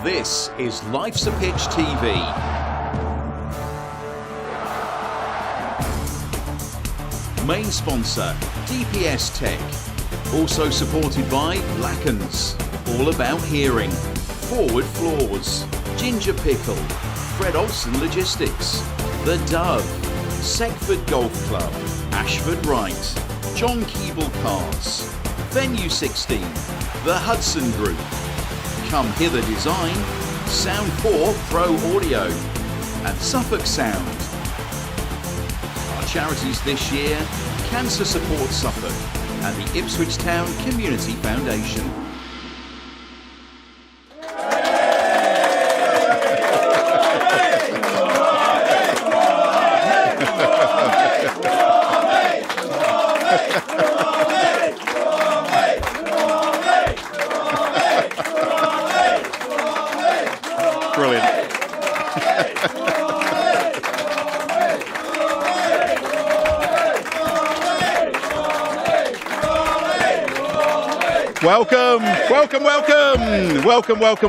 This is Life's a Pitch TV. Main sponsor, DPS Tech. Also supported by Lackens, all about hearing. Forward Floors, Ginger Pickle, Fred Olsen Logistics, The Dove, Seckford Golf Club, Ashford Wright, John Keeble Cars, Venue 16, The Hudson Group, Come Hither Design, Sound 4 Pro Audio, and Suffolk Sound. Our charities this year: Cancer Support Suffolk and the Ipswich Town Community Foundation.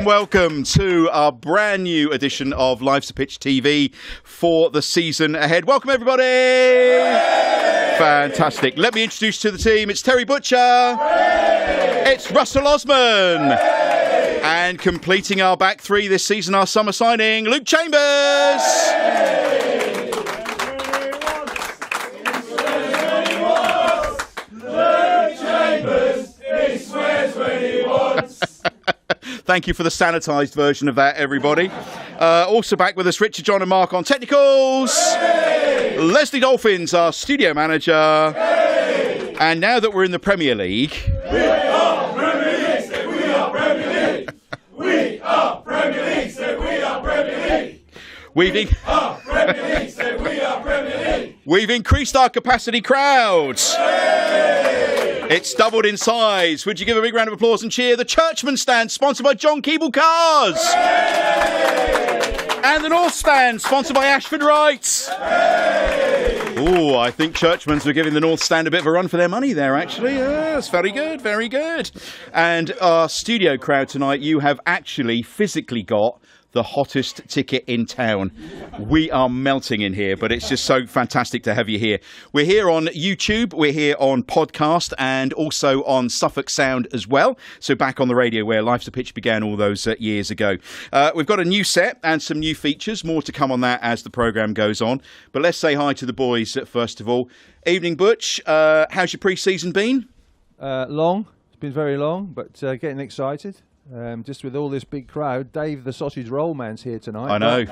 Welcome to our brand new edition of Life's a Pitch TV for the season ahead. Welcome, everybody. Fantastic. Let me introduce you to the team. It's Terry Butcher. It's Russell Osman. And completing our back three this season, our summer signing, Luke Chambers. Thank you for the sanitised version of that, everybody. Also back with us, Richard, John and Mark on technicals. Hey! Leslie Dolphins, our studio manager. Hey! And now that we're in the Premier League... We are Premier League, say we are Premier League. We are Premier League, say we are Premier League. We've increased our capacity crowds. Hey! It's doubled in size. Would you give a big round of applause and cheer? The Churchman Stand, sponsored by John Keeble Cars. Hey! And the North Stand, sponsored by Ashford Wright. Hey! Oh, I think Churchman's were giving the North Stand a bit of a run for their money there, actually. Yes, very good, very good. And our studio crowd tonight, you have actually physically got the hottest ticket in town. We are melting in here, but it's just so fantastic to have you here. We're here on YouTube, we're here on podcast, and also on Suffolk Sound as well. So back on the radio where Life's a Pitch began all those years ago. We've got a new set and some new features. More to come on that as the programme goes on. But let's say hi to the boys first of all. Evening, Butch. How's your pre-season been? Long. It's been very long, but getting excited. Just with all this big crowd. Dave, the sausage roll man's here tonight. I know.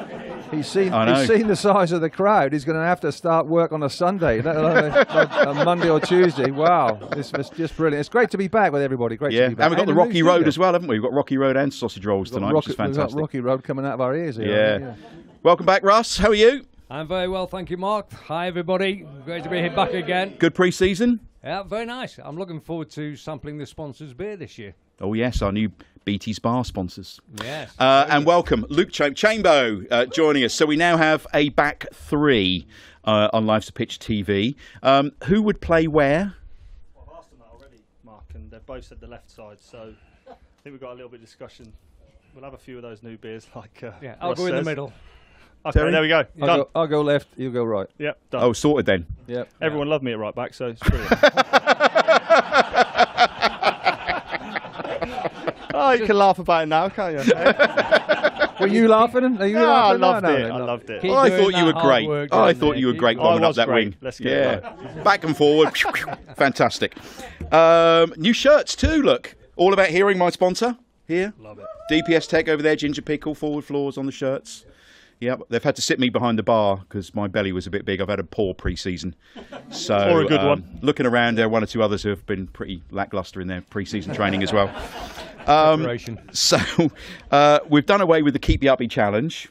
He's seen the size of the crowd. He's going to have to start work on a Sunday, let alone a Monday or Tuesday. Wow, this was just brilliant. It's great to be back with everybody. Great to be back. And we've got the Rocky Road as well, haven't we? We've got Rocky Road and sausage rolls tonight, which is fantastic. We've got Rocky Road coming out of our ears here. Yeah. Welcome back, Russ. How are you? I'm very well, thank you, Mark. Hi, everybody. Great to be here back again. Good pre-season? Yeah, very nice. I'm looking forward to sampling the sponsors' beer this year. Oh, yes, our new BT's Bar sponsors. Yes. And welcome, Luke Chambo joining us. So we now have a back three on Life's a Pitch TV. Who would play where? Well, I've asked them that already, Mark, and they've both said the left side. So I think we've got a little bit of discussion. We'll have a few of those new beers like I'll go in the middle. Okay, Terry? There we go. I'll go left, you go right. Yep, done. Oh, sorted then. Yep. Everyone loved me at right back, so it's brilliant. Oh, you can laugh about it now, can't you? Were you laughing? Are you laughing? I loved it. Oh, I thought you were great. I thought you were great bombing up that great. wing. Let's get it right. Back and forward. Fantastic. New shirts too, look. All About Hearing, my sponsor here. Love it. DPS Tech over there, Ginger Pickle, Forward Floors on the shirts. Yep, they've had to sit me behind the bar because my belly was a bit big. I've had a poor pre-season. So, or a good one. Looking around, there are one or two others who have been pretty lacklustre in their pre-season training as well. So, we've done away with the Keep You Uppy challenge.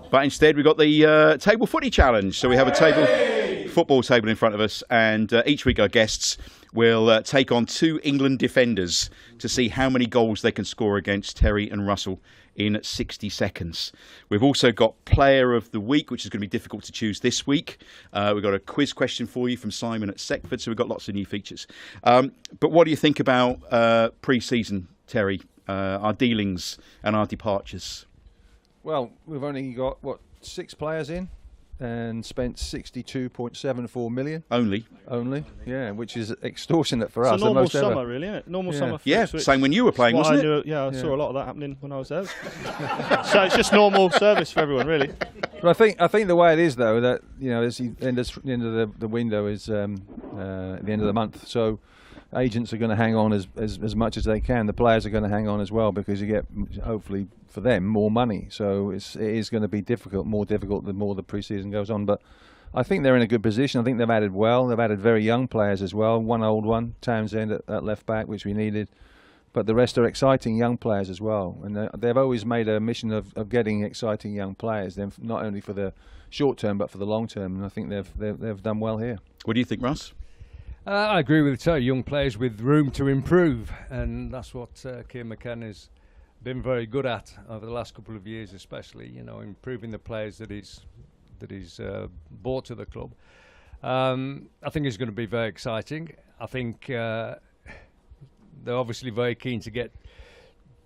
But instead, we've got the Table Footy challenge. So we have a football table in front of us, and each week our guests will take on two England defenders to see how many goals they can score against Terry and Russell in 60 seconds. We've also got Player of the Week, which is going to be difficult to choose this week. We've got a quiz question for you from Simon at Seckford, so we've got lots of new features. But what do you think about pre-season, Terry? our dealings and our departures? Well, we've only got, 6 players in and spent 62.74 million. Only, yeah, which is extortionate for it's us. a normal the most summer, ever. really, isn't it? Normal summer. For yeah, Ipswich. same when you were playing, What wasn't I it? knew, I saw a lot of that happening when I was there. So it's just normal service for everyone, really. But I think the way it is, though, that as the end of the window is at the end of the month, so agents are going to hang on as much as they can. The players are going to hang on as well, because you get, hopefully for them, more money. So it is going to be more difficult the more the pre-season goes on. But I think they're in a good position. I think they've added well. They've added very young players as well. One old one, Townsend at left back, which we needed. But the rest are exciting young players as well. And they've always made a mission of getting exciting young players, then not only for the short term but for the long term. And I think they've done well here. What do you think, Russ? I agree with Terry. Young players with room to improve, and that's what Keir McKenna's been very good at over the last couple of years, especially. Improving the players that he's brought to the club. I think it's going to be very exciting. I think they're obviously very keen to get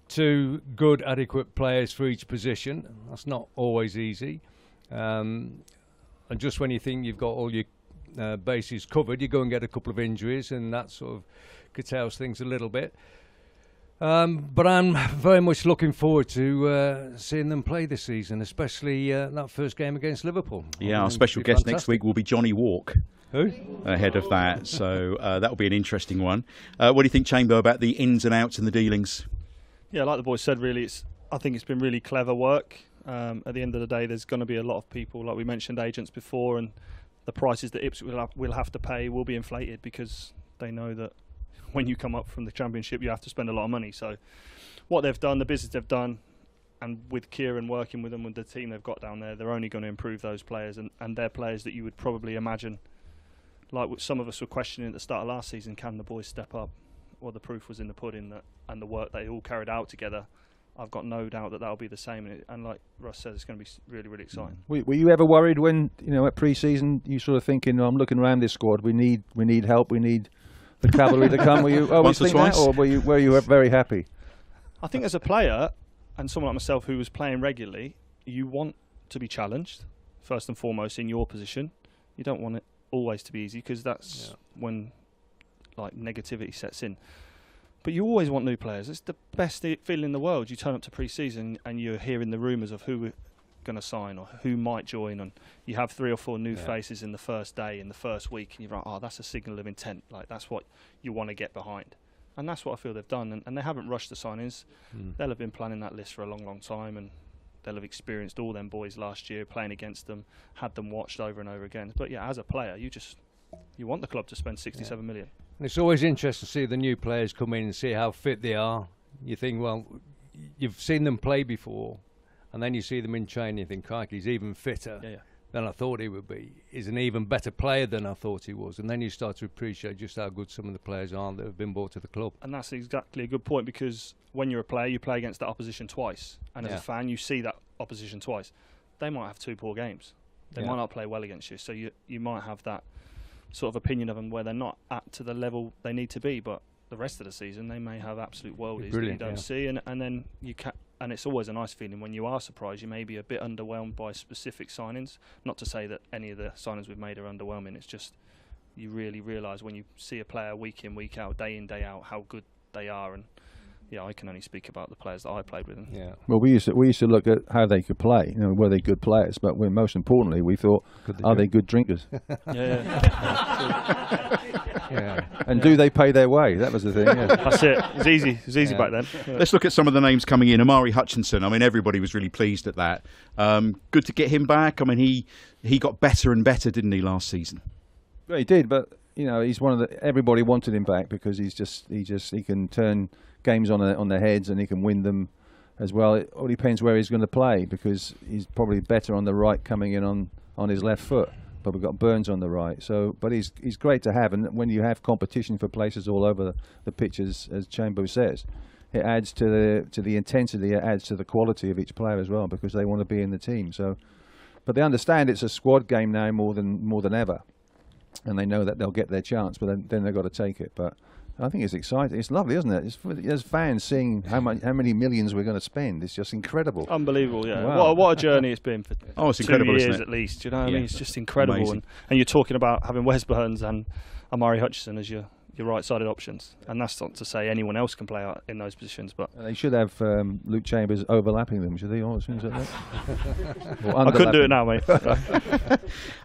2 good, adequate players for each position. That's not always easy. And just when you think you've got all your bases covered, you go and get a couple of injuries, and that sort of curtails things a little bit. But I'm very much looking forward to seeing them play this season, especially that first game against Liverpool. Yeah, our special guest next week will be Johnny Walk. Who? Ahead of that, so that will be an interesting one. What do you think, Chamber, about the ins and outs and the dealings? Yeah, like the boys said, really, I think it's been really clever work. At the end of the day, there's going to be a lot of people, like we mentioned, agents before, and the prices that Ipswich will have to pay will be inflated, because they know that when you come up from the Championship, you have to spend a lot of money. So what they've done, the business they've done, and with Kieran working with them, with the team they've got down there, they're only going to improve those players, and they're players that you would probably imagine, like some of us were questioning at the start of last season, can the boys step up? Well, the proof was in the pudding, and the work they all carried out together. I've got no doubt that that'll be the same, and like Russ said, it's going to be really, really exciting. Were you ever worried when, at pre-season, you sort of thinking, I'm looking around this squad, we need help, we need the cavalry to come? Were you always thinking that, or were you very happy? I think as a player, and someone like myself who was playing regularly, you want to be challenged, first and foremost, in your position. You don't want it always to be easy, because that's when negativity sets in. But you always want new players. It's the best feeling in the world. You turn up to pre-season and you're hearing the rumours of who we're going to sign or who might join, and you have 3 or 4 new faces in the first day, in the first week, and you're like, that's a signal of intent. Like, that's what you want to get behind. And that's what I feel they've done. And they haven't rushed the signings. They'll have been planning that list for a long, long time, and they'll have experienced all them boys last year, playing against them, had them watched over and over again. But yeah, as a player, you want the club to spend 67 million. And it's always interesting to see the new players come in and see how fit they are. You think, well, you've seen them play before, and then you see them in training, you think, crikey, he's even fitter than I thought he would be. He's an even better player than I thought he was. And then you start to appreciate just how good some of the players are that have been brought to the club. And that's exactly a good point, because when you're a player, you play against that opposition twice. And as a fan, you see that opposition twice. They might have 2 poor games. They might not play well against you. So you might have that sort of opinion of them where they're not to the level they need to be, but the rest of the season they may have absolute worldies that you don't see, and then and it's always a nice feeling when you are surprised. You may be a bit underwhelmed by specific signings, not to say that any of the signings we've made are underwhelming. It's just you really realise when you see a player week in, week out, day in, day out, how good they are. And I can only speak about the players that I played with. Well, we used to look at how they could play. Were they good players? But most importantly, we thought, are they good drinkers? And do they pay their way? That was the thing. That's it. It was easy. It was easy back then. Let's look at some of the names coming in. Amari Hutchinson. I mean, everybody was really pleased at that. Good to get him back. I mean, he got better and better, didn't he, last season? Well, he did, but he's one of the. Everybody wanted him back because he can turn games on their heads, and he can win them as well. It all depends where he's going to play, because he's probably better on the right, coming in on his left foot. But we've got Burns on the right, but he's great to have. And when you have competition for places all over the pitch, as Chambo says, it adds to the intensity, it adds to the quality of each player as well, because they want to be in the team. So, but they understand it's a squad game now more than ever, and they know that they'll get their chance, but then they've got to take it. But I think it's exciting. It's lovely, isn't it? As fans seeing how many millions we're going to spend, it's just incredible. Unbelievable, yeah. Wow. What a journey it's been for it's 2 incredible, years isn't it? at least. You know what I mean? It's just incredible. Amazing. And you're talking about having Wes Burns and Amari Hutchison as your right-sided options, and that's not to say anyone else can play out in those positions. But They should have Luke Chambers overlapping them, should they? Or things like that? I couldn't do it now, mate.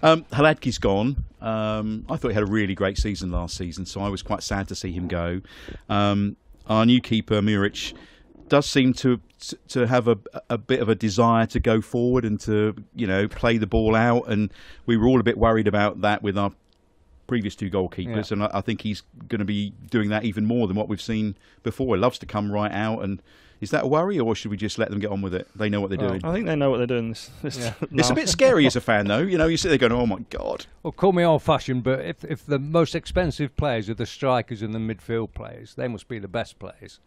Hladky's gone. I thought he had a really great season last season, so I was quite sad to see him go. Our new keeper, Muric, does seem to have a bit of a desire to go forward and to play the ball out, and we were all a bit worried about that with our previous 2 goalkeepers, and I think he's going to be doing that even more than what we've seen before. He loves to come right out, and is that a worry, or should we just let them get on with it? They know what they're doing. I think they know what they're doing. It's a bit scary as a fan, though. You sit there going, "Oh my God." Well, call me old-fashioned, but if the most expensive players are the strikers and the midfield players, they must be the best players,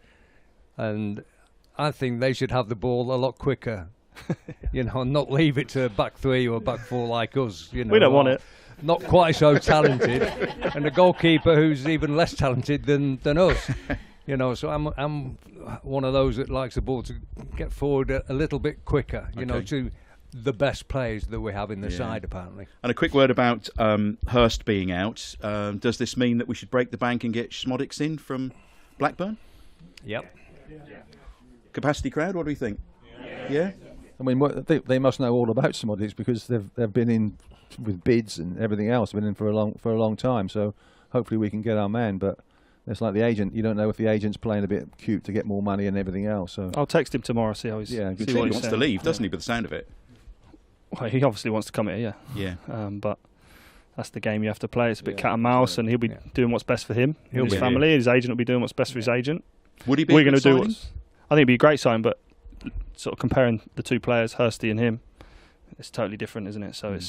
and I think they should have the ball a lot quicker. Not leave it to back 3 or back 4 like us. We don't want it. Not quite so talented, and a goalkeeper who's even less talented than us. So I'm one of those that likes the ball to get forward a little bit quicker. To the best players that we have in the side, apparently. And a quick word about Hurst being out. Does this mean that we should break the bank and get Schmodics in from Blackburn? Yep. Capacity crowd. What do we think? Yeah. I mean, they must know all about Schmodics because they've been in with bids and everything else. Been in for a long time. So hopefully we can get our man. But it's like the agent. You don't know if the agent's playing a bit cute to get more money and everything else. So I'll text him tomorrow. See how he's. Yeah, He wants to leave, doesn't he? By the sound of it. Well, he obviously wants to come here. Yeah. But that's the game you have to play. It's a bit cat and mouse, and he'll be doing what's best for him, his family. Here. His agent will be doing what's best for his agent. Would he be? We're going to do what's. I think it'd be a great sign, but sort of comparing the 2 players, Hursty and him, it's totally different, isn't it? So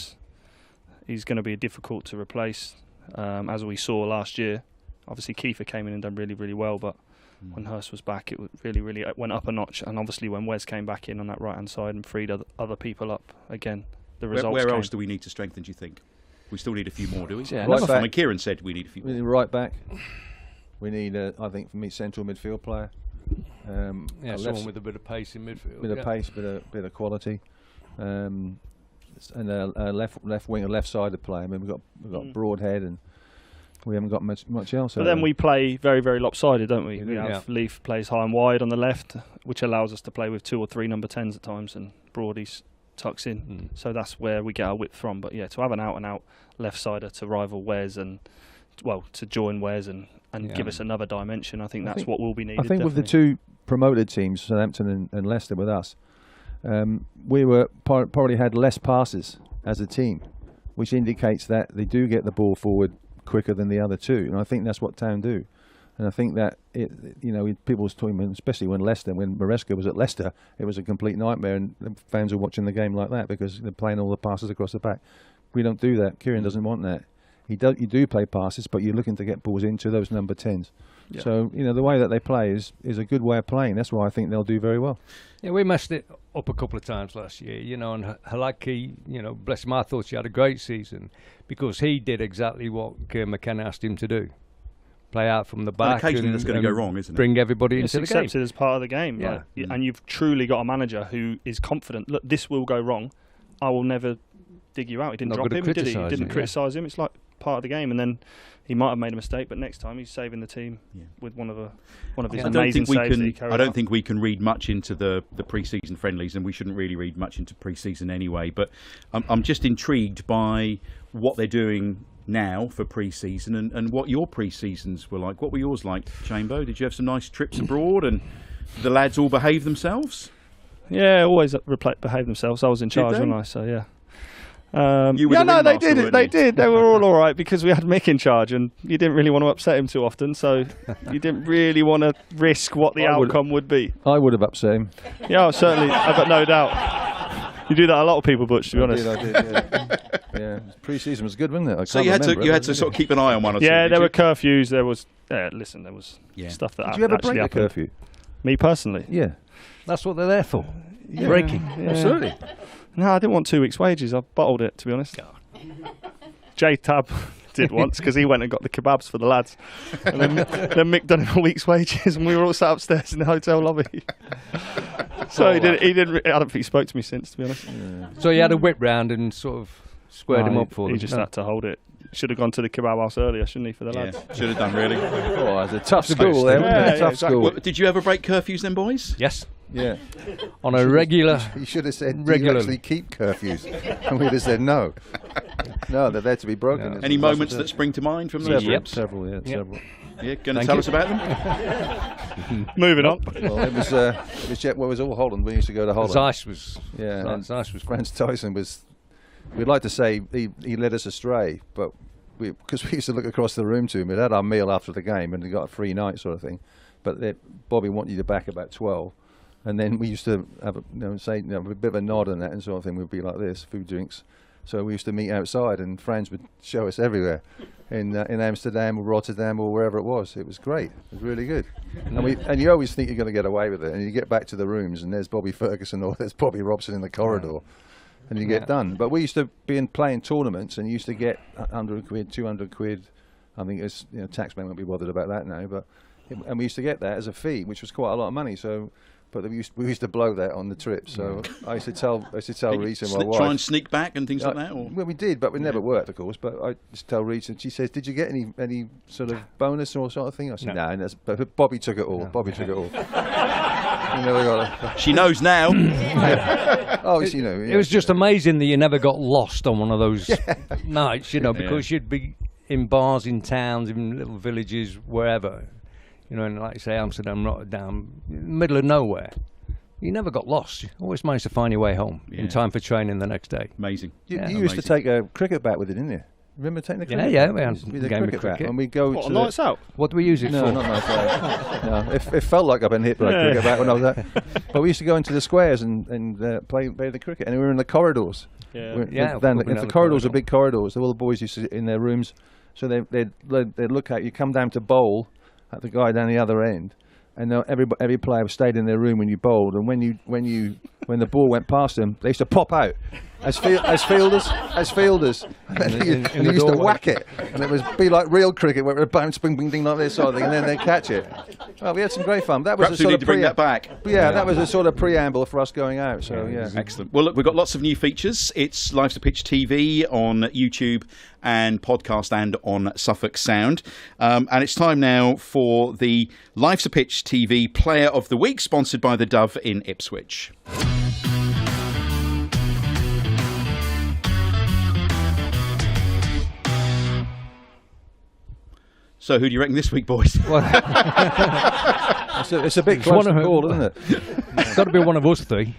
he's going to be difficult to replace, as we saw last year. Obviously, Kiefer came in and done really, really well, but when Hurst was back, it really went up a notch. And obviously, when Wes came back in on that right-hand side and freed other people up, again, the results Where came. else do we need to strengthen, do you think? We still need a few more, do we? Yeah, right back. Kieran said we need a few we more. need a right back. We need, I think, for me, central midfield player. Someone with a bit of pace in midfield. Bit of pace, bit of quality, and a left wing, a left-sided player. I mean, we've got Broadhead, and we haven't got much else. But then we play very, very lopsided, don't we? We Yeah. have Leaf plays high and wide on the left, which allows us to play with 2 or 3 number 10s at times, and Broadies tucks in. So that's where we get our width from. But yeah, to have an out-and-out left-sider to rival Wes and to join Wes and give us another dimension, I think that's what will be needed. I think definitely. with the 2 promoted teams, Southampton and Leicester, with us, we were probably had less passes as a team, which indicates that they do get the ball forward quicker than the other 2, and I think that's what Town do. And I think that people was talking, especially when Maresca was at Leicester, it was a complete nightmare, and the fans were watching the game like that because they're playing all the passes across the back. We don't do that. Kieran doesn't want that. You do play passes, but you're looking to get balls into those number 10s. Yeah. So the way that they play is a good way of playing. That's why I think they'll do very well. Yeah, we messed it up a couple of times last year, and Hladky, bless him, I thought he had a great season because he did exactly what Kieran McKenna asked him to do. Play out from the back. And occasionally that's going to go wrong, isn't it? Bring everybody into the game. It's accepted as part of the game. Yeah. And you've truly got a manager who is confident, look, this will go wrong. I will never dig you out. He didn't drop him, did he? He didn't criticise him. It's like part of the game, and then he might have made a mistake, but next time he's saving the team with one of his amazing saves. I don't think we can read much into the pre-season friendlies, and we shouldn't really read much into pre-season anyway. But I'm just intrigued by what they're doing now for pre-season and what your pre-seasons were like. What were yours like, Chambo? Did you have some nice trips abroad and the lads all behave themselves? Yeah, always behave themselves. I was in charge, wasn't I? So yeah. They did. They did. They were all right because we had Mick in charge, and you didn't really want to upset him too often. So you didn't really want to risk what the outcome would be. I would have upset him. Yeah, certainly. I've got no doubt. You do that a lot of people, Butch. To be honest. I did. Yeah. Pre-season was good, wasn't it? So you had to sort of keep an eye on one or two. Yeah, there were curfews. There was. Listen, there was stuff that did you ever actually break happened. a curfew? Me personally. Yeah. That's what they're there for. Yeah. Breaking. Yeah. Absolutely. No, I didn't want 2 weeks' wages. I bottled it, to be honest. J-Tab did once because he went and got the kebabs for the lads, and then Mick done him a week's wages, and we were all sat upstairs in the hotel lobby. So he didn't. I don't think he spoke to me since, to be honest. Yeah. So he had a whip round and sort of squared him up for them. He just had to hold it. Should have gone to the kebab house earlier, shouldn't he, for the lads? Should have done, really. Oh, it's a tough school there, wasn't it? Tough school. Well, did you ever break curfews then, boys? Yes. Yeah. On a regular. You should have said, do you actually keep curfews? And we'd have said no. No, they're there to be broken. No. Any moments that spring to mind from those trips? Several. Several. Yeah, going to tell us about them? Moving on. Well, it was all Holland. We used to go to Holland. Zeiss was. Zeiss was. Franz Tyson was. We'd like to say he led us astray, but because we used to look across the room to him. We'd had our meal after the game and we got a free night sort of thing. But Bobby wanted you to back about 12. And then we used to have a bit of a nod and that and sort of thing. We'd be like this, food, drinks. So we used to meet outside, and Franz would show us everywhere, in Amsterdam or Rotterdam or wherever it was. It was great. It was really good. And you always think you're going to get away with it, and you get back to the rooms, and there's Bobby Ferguson or there's Bobby Robson in the corridor, and you get done. But we used to be playing tournaments, and you used to get 100 quid, 200 quid. I think it's taxman won't be bothered about that now, but and we used to get that as a fee, which was quite a lot of money. So. But we used to blow that on the trip, so I used to tell Reese and my wife. Try and sneak back and things like that? Or? Well, we did, but it never worked, of course. But I just tell Reese, and she says, "Did you get any sort of bonus or sort of thing?" I said, "No." But Bobby took it all. No. Bobby took it all. She knows now. It was just amazing that you never got lost on one of those nights, because you'd be in bars, in towns, in little villages, wherever. And like you say, Amsterdam, Rotterdam, middle of nowhere. You never got lost. You always managed to find your way home in time for training the next day. Amazing. You used to take a cricket bat with it, didn't you? Remember taking the cricket bat? Yeah, we had a game of cricket. And we go Lights Out? What do we use it for? No, not Lights Out. No, it felt like I've been hit by a cricket bat when I was there. But we used to go into the squares and play the cricket. And we were in the corridors. The corridors are big corridors. All the boys used to sit in their rooms. So they'd look at you, come down to bowl, at the guy down the other end, and every player stayed in their room when you bowled, and when the ball went past them, they used to pop out as fielders, and you used to whack it, and it was be like real cricket where it would bounce, bing, bing, ding like this sort of thing, and then they'd catch it. Well, we had some great fun. That was perhaps we need to bring that back. Yeah, that was a sort of preamble for us going out. So excellent. Well, look, we've got lots of new features. It's Life's a Pitch TV on YouTube and podcast and on Suffolk Sound. And it's time now for the Life's a Pitch TV Player of the Week, sponsored by the Dove in Ipswich. So who do you reckon this week, boys? It's a bit close to call, isn't it? It's got to be one of us three.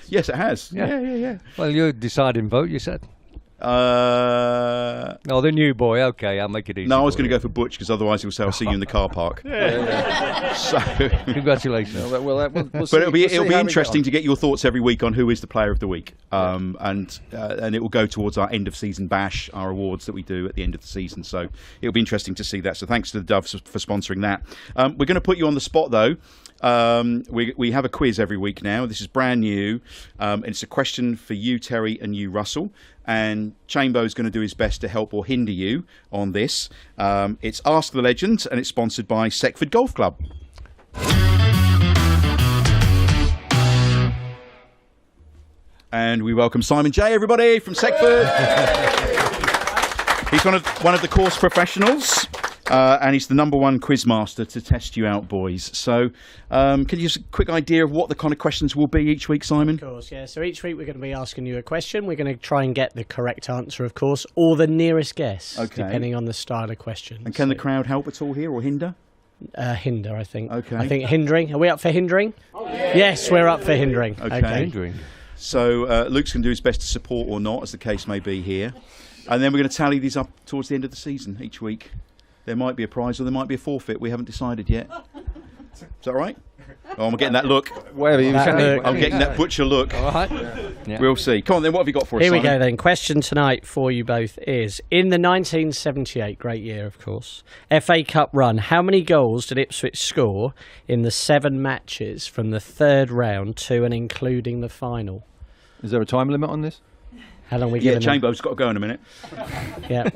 Yes, it has. Yeah. Well, you're deciding vote, you said. The new boy. Okay, I'll make it easy. No, I was going to go for Butch because otherwise he'll say I'll see you in the car park. So, congratulations. We'll but it'll be interesting to get your thoughts every week on who is the player of the week, and it will go towards our end of season bash, our awards that we do at the end of the season. So it'll be interesting to see that. So thanks to the Doves for sponsoring that. We're going to put you on the spot though. We have a quiz every week now. This is brand new. It's a question for you, Terry, and you, Russell. And Chambo's going to do his best to help or hinder you on this. It's Ask the Legend, and it's sponsored by Seckford Golf Club. And we welcome Simon J, everybody, from Seckford. He's one of the course professionals. And he's the #1 quizmaster to test you out, boys. So can you give us a quick idea of what the kind of questions will be each week, Simon? Of course, yeah. So each week we're going to be asking you a question. We're going to try and get the correct answer, of course, or the nearest guess, depending on the style of question. And can the crowd help at all here, or hinder? Hinder, I think. Okay. I think hindering. Are we up for hindering? Oh, yeah. Yes, we're up for hindering. Okay. Hindering. So Luke's going to do his best to support or not, as the case may be here. And then we're going to tally these up towards the end of the season each week. There might be a prize or there might be a forfeit. We haven't decided yet. Is that right? Oh, I'm getting that look. Whatever you say. I'm getting that butcher look. All right. Yeah. We'll see. Come on then, what have you got for us, Here we Simon? go then. Question tonight for you both is, in the 1978, great year of course, FA Cup run, how many goals did Ipswich score in the 7 matches from the 3rd round to and including the final? Is there a time limit on this? How long are we giving them? Chambo's got to go in a minute. Yeah.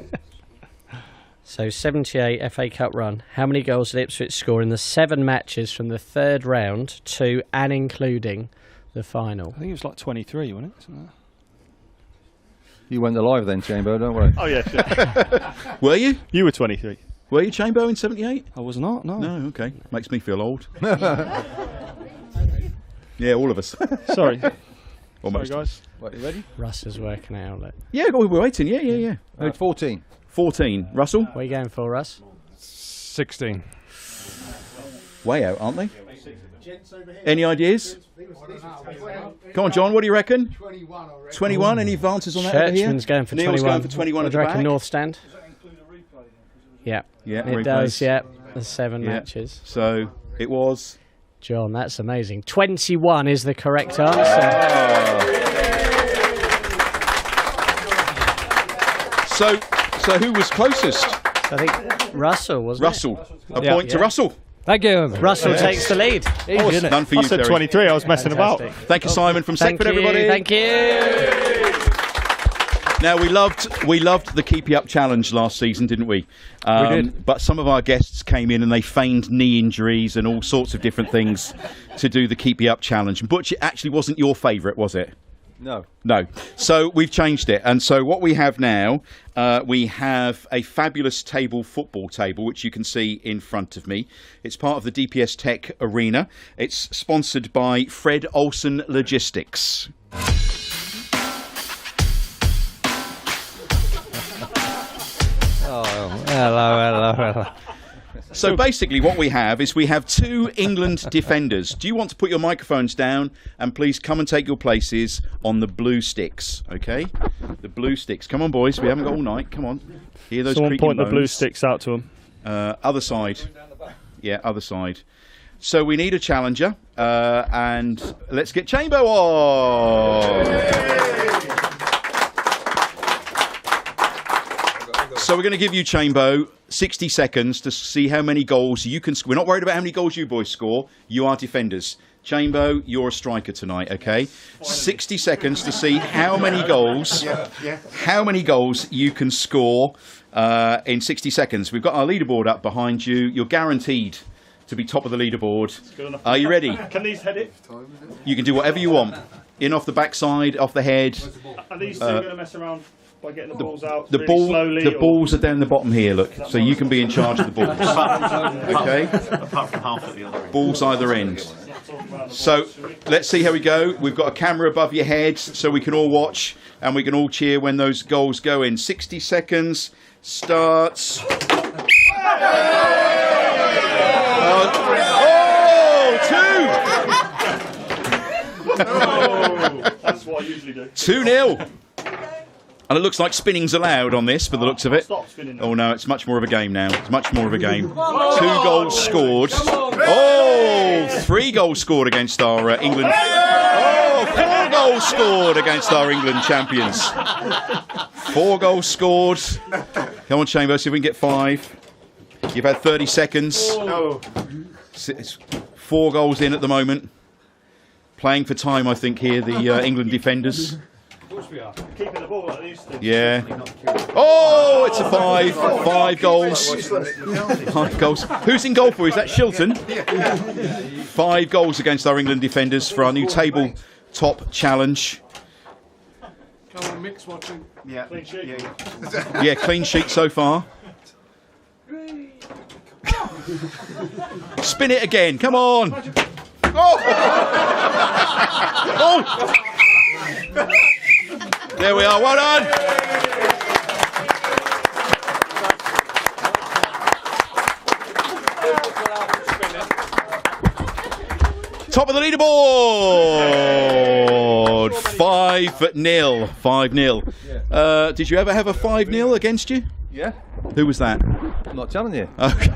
So 78 FA Cup run. How many goals did Ipswich score in the 7 matches from the third round to and including the final? I think it was like 23, wasn't it? You went alive then, Chamber, don't worry. Oh, yeah. Sure. Were you? You were 23. Were you, Chambo, in 78? I was not, no. No, okay. Makes me feel old. Yeah, all of us. Sorry. Almost. Sorry, guys. Right, you ready? Russ is working out. Look. Yeah, we're waiting. Yeah. 14. 14. Russell? What are you going for, Russ? 16. Way out, aren't they? Any ideas? Come on, John, what do you reckon? 21. Any advances on that over here? Churchman's going for Neil's 21. going for 21 What at do the you reckon, back. North Stand? Yeah. Yeah, It replays. does, yeah. The 7 Yeah. matches. So it was. John, that's amazing. 21 is the correct answer. So who was closest? I think Russell, wasn't Russell. A Yeah. point to Yeah. Russell. Thank you. it? Russell takes the lead. Easy, isn't it? None for you, I said Terry. 23, I was messing about. Fantastic. Thank you, Simon from Thank Seckford, you, everybody. thank you. Now we loved the Keep You Up challenge last season, didn't we? We did. But some of our guests came in and they feigned knee injuries and all sorts of different things to do the Keep You Up challenge. Butch, it actually wasn't your favourite, was it? No. No. So we've changed it. And so what we have now, we have a fabulous football table, which you can see in front of me. It's part of the DPS Tech Arena. It's sponsored by Fred Olsen Logistics. Oh, hello. So basically what we have is we have 2 England defenders. Do you want to put your microphones down and please come and take your places on the blue sticks, okay? The blue sticks. Come on, boys. We haven't got all night. Come on. Hear those Someone creaking point the blue bones. sticks out to him. Other side. Yeah, other side. So we need a challenger. And let's get Chambo on. So we're going to give you, Chambo, 60 seconds to see how many goals you can score. We're not worried about how many goals you boys score. You are defenders. Chambo, you're a striker tonight, okay? 60 seconds to see how many goals you can score in 60 seconds. We've got our leaderboard up behind you. You're guaranteed to be top of the leaderboard. Are you ready? Can these head it? You can do whatever you want. In off the backside, off the head. Are these two going to mess around by getting the balls out The really slowly? the balls are down the bottom here, look. So you can be in charge of the balls. Okay? Apart from half at the other end. Balls either end. So let's see how we go. We've got a camera above your head so we can all watch and we can all cheer when those goals go in. 60 seconds starts. That's what I usually do. 2-0. And it looks like spinning's allowed on this, by the looks of it. Stop spinning now. Oh no, it's much more of a game now. It's much more of a game. 2 goals scored. Oh, 3 goals scored against our England. Oh, 4 goals scored against our England champions. 4 goals scored. Come on, Chambers, see if we can get 5. You've had 30 seconds. It's 4 goals in at the moment. Playing for time, I think, here, the England defenders. Keeping the ball like these two. Yeah. Oh, it's a 5. 5 goals. 5 goals. Who's in goal for you? Is that Shilton? 5 goals against our England defenders for our new table top challenge. Come on, Mick's watching. Yeah. Clean sheet. Yeah, clean sheet so far. Spin it again. Come on. Oh! Oh! There we are. Well done. Top of the leaderboard. 5-0. 5-0. Did you ever have a 5-0 against you? Yeah. Who was that? I'm not telling you. Okay.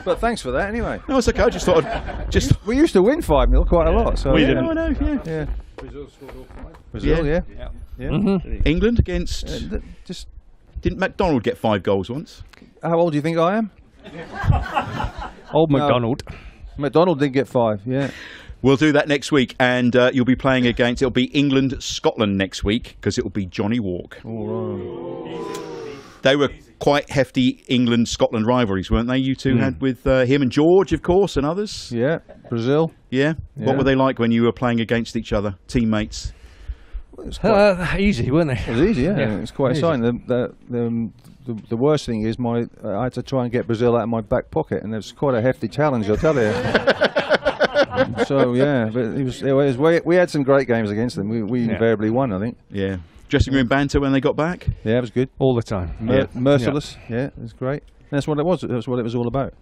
But thanks for that anyway. No, it's okay. I just thought I'd We used to win 5-0 quite a lot. So We yeah. didn't. I know, yeah. Yeah. Brazil, yeah. England against. Just Didn't McDonald get 5 goals once? how old do you think I am? Old No. McDonald. McDonald did get 5. Yeah. We'll do that next week, and you'll be playing against. It'll be England Scotland next week because it will be Johnny Walk. All right. They were quite hefty England-Scotland rivalries, weren't they? You two had with him and George, of course, and others. Yeah, Brazil. Yeah. Yeah. What were they like when you were playing against each other, teammates? It was quite, Easy, weren't they? it was easy, yeah. Yeah. It was quite Easy. exciting. The worst thing is I had to try and get Brazil out of my back pocket, and it was quite a hefty challenge, I'll tell you. So yeah, but we had some great games against them. We invariably won, I think. Yeah. Dressing room banter when they got back? Yeah, it was good. All the time. Merciless. Yeah, it was great. That's what it was. That's what it was all about.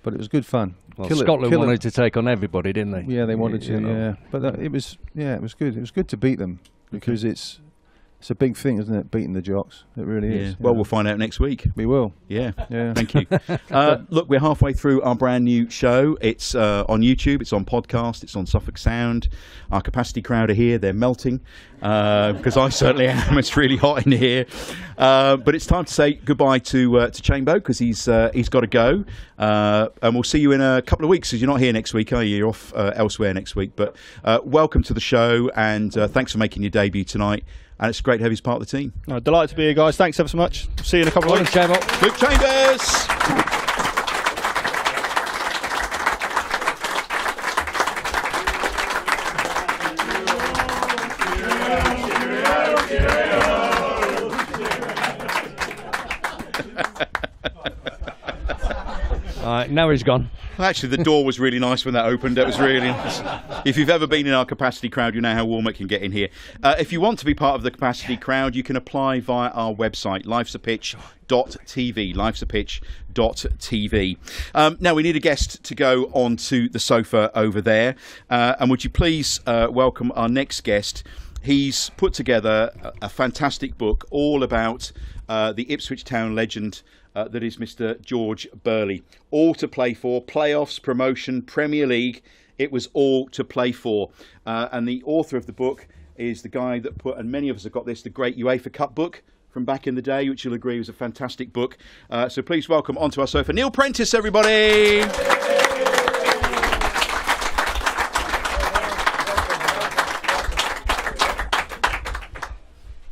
But it was good fun. Well, Scotland wanted to take on everybody, didn't they? Yeah, they wanted to. You know. Yeah, but it was good. It was good to beat them because it's a big thing, isn't it? Beating the Jocks. It really is. Well, we'll find out next week. We will. Yeah. Yeah. Thank you. Look, we're halfway through our brand new show. It's on YouTube, it's on podcast, it's on Suffolk Sound. Our capacity crowd are here. They're melting because I certainly am. It's really hot in here. But it's time to say goodbye to Chambo because he's got to go. And we'll see you in a couple of weeks because you're not here next week, are you? You're off elsewhere next week. But welcome to the show and thanks for making your debut tonight. And it's great to have you as part of the team. Delighted to be here, guys. Thanks ever so much. See you in a couple of weeks. Luke Chambers! Now he's gone. Actually, the door was really nice when that opened. It was really nice. If you've ever been in our capacity crowd, you know how warm it can get in here. If you want to be part of the capacity crowd, you can apply via our website, lifesapitch.tv, lifesapitch.tv. Now, we need a guest to go onto the sofa over there. And would you please welcome our next guest? He's put together a fantastic book all about the Ipswich Town legend that is Mr. George Burley. All to play for, playoffs, promotion, Premier League, it was all to play for. And the author of the book is the guy that put, and many of us have got this, the great UEFA Cup book from back in the day, which you'll agree was a fantastic book. So please welcome onto our sofa, Neil Prentice, everybody!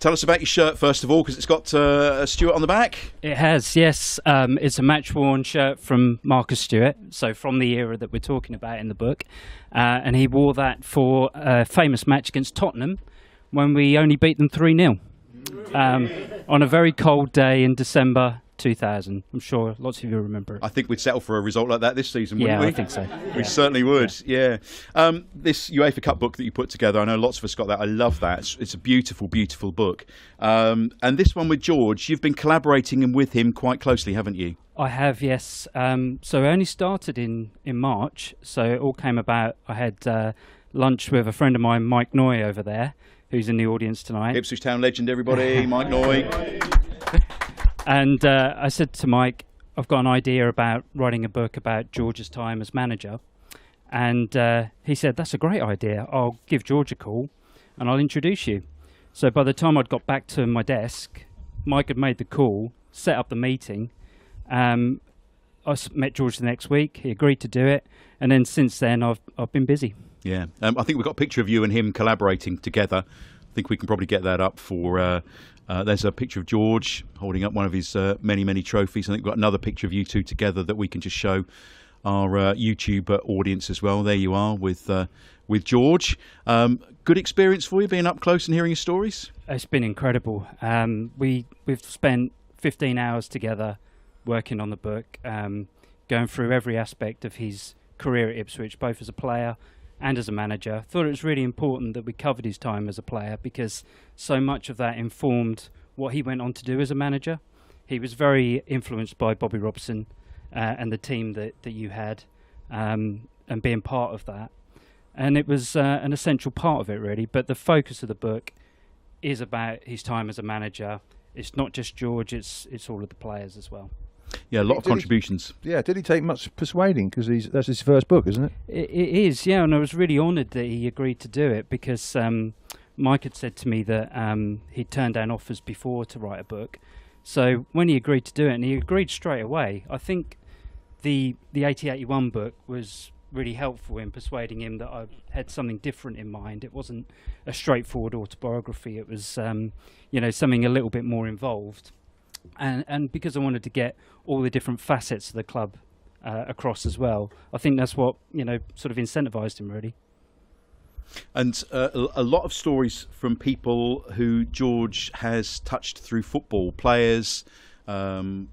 Tell us about your shirt, first of all, because it's got Stuart on the back. It has, yes. It's a match-worn shirt from Marcus Stewart, so from the era that we're talking about in the book. And he wore that for a famous match against Tottenham when we only beat them 3-0 on a very cold day in December 2000. I'm sure lots of you remember it. I think we'd settle for a result like that this season, wouldn't we? Yeah, I think so. We certainly would, yeah. This UEFA Cup book that you put together, I know lots of us got that. I love that. It's a beautiful, beautiful book. And this one with George, you've been collaborating with him quite closely, haven't you? I have, yes. So I only started in March, so it all came about. I had lunch with a friend of mine, Mike Noy, over there, who's in the audience tonight. Ipswich Town legend, everybody, Mike Noy. And I said to Mike, I've got an idea about writing a book about George's time as manager. And he said, that's a great idea. I'll give George a call and I'll introduce you. So by the time I'd got back to my desk, Mike had made the call, set up the meeting. I met George the next week. He agreed to do it. And then since then, I've been busy. Yeah. I think we've got a picture of you and him collaborating together. I think we can probably get that up for... there's a picture of George holding up one of his many, many trophies. I think we've got another picture of you two together that we can just show our YouTube audience as well. There you are with George. Good experience for you being up close and hearing his stories? It's been incredible. We've spent 15 hours together working on the book, going through every aspect of his career at Ipswich, both as a player and as a manager. Thought it was really important that we covered his time as a player because so much of that informed what he went on to do as a manager. He was very influenced by Bobby Robson and the team that you had, and being part of that. And it was an essential part of it, really. But the focus of the book is about his time as a manager. It's not just George, it's all of the players as well. Yeah, a lot of contributions. Did he take much persuading? Because that's his first book, isn't it? It is, yeah, and I was really honoured that he agreed to do it because Mike had said to me that he'd turned down offers before to write a book. So when he agreed to do it, and he agreed straight away, I think the 80-81 book was really helpful in persuading him that I had something different in mind. It wasn't a straightforward autobiography. It was, something a little bit more involved. and because I wanted to get all the different facets of the club across as well, I think that's what sort of incentivized him really. And a lot of stories from people who George has touched through football, players,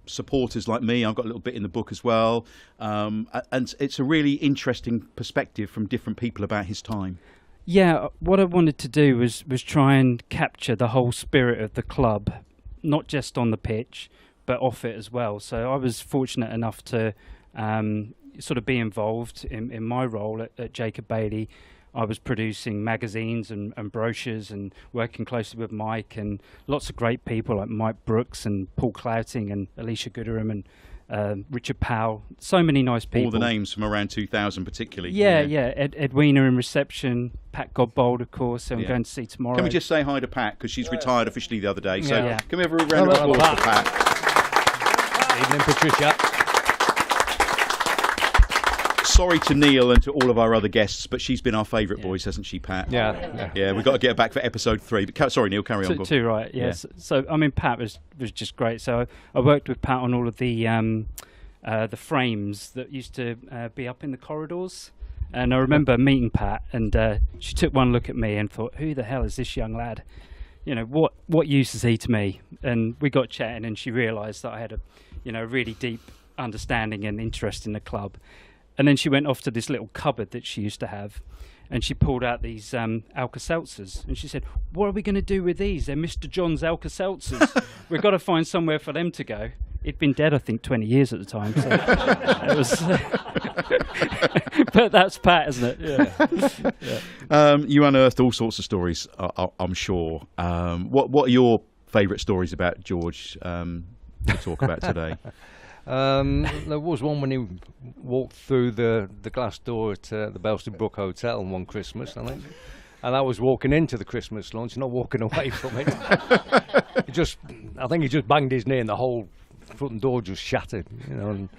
supporters like me. I've got a little bit in the book as well, and it's a really interesting perspective from different people about his time. Yeah, what I wanted to do was try and capture the whole spirit of the club, not just on the pitch, but off it as well. So I was fortunate enough to sort of be involved in my role at Jacob Bailey. I was producing magazines and brochures and working closely with Mike and lots of great people like Mike Brooks and Paul Clouting and Alicia Gooderham and Richard Powell. So many nice people. All the names from around 2000 particularly. Yeah. Edwina in reception, Pat Godbold, of course, I'm going to see tomorrow. Can we just say hi to Pat, because she's retired officially the other day. So can we have a round of applause for Pat? Evening, Patricia. Sorry to Neil and to all of our other guests, but she's been our favourite voice, hasn't she, Pat? Yeah, we've got to get her back for episode 3. But sorry, Neil, carry on. Too right, yes. Yeah. So, I mean, Pat was just great. So I worked with Pat on all of the frames that used to be up in the corridors. And I remember meeting Pat, and she took one look at me and thought, who the hell is this young lad? What use is he to me? And we got chatting, and she realised that I had a really deep understanding and interest in the club. And then she went off to this little cupboard that she used to have, and she pulled out these Alka-Seltzers. And she said, what are we going to do with these? They're Mr. John's Alka-Seltzers. We've got to find somewhere for them to go. He'd been dead, I think, 20 years at the time. So it was, but that's Pat, isn't it? Yeah. You unearthed all sorts of stories, I'm sure. What are your favourite stories about George to talk about today? There was one when he walked through the glass door at the Belston Brook Hotel one Christmas, I think, and I was walking into the Christmas lunch, not walking away from it. I think he just banged his knee and the whole front door just shattered, and